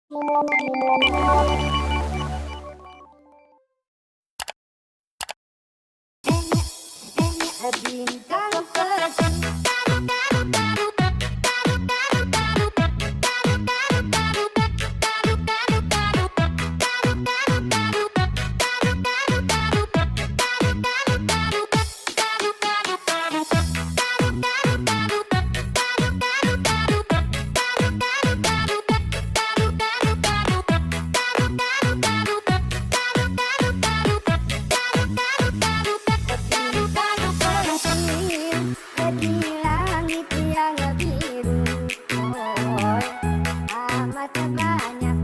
Bintang kecil. Di langit yang biru, oh, amat banyak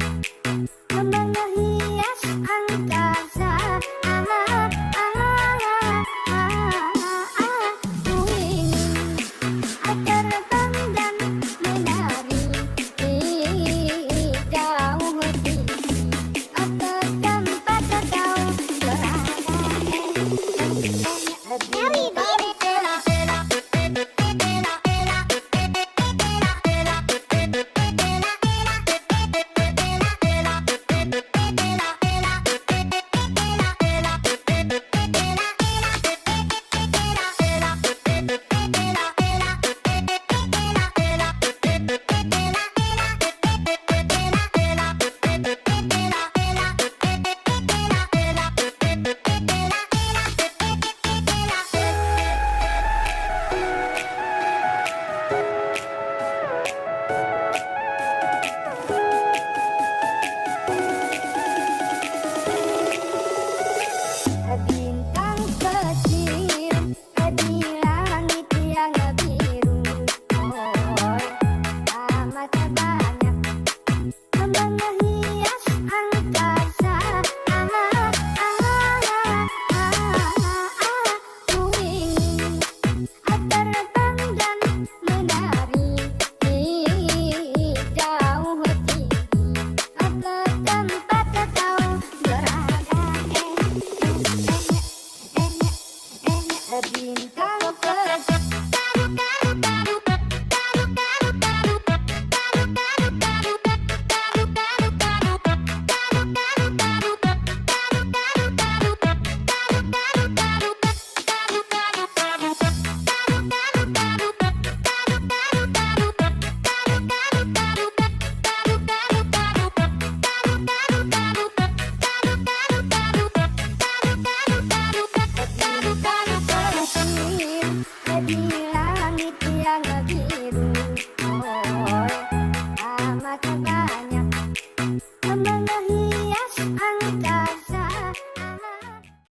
kembang hias angkasa. Ku ingin terbang dan menari di jauh tinggi ke tempat kau berada. Bintang kecil di langit yang biru, oh, amat banyak kembang hias angkasa.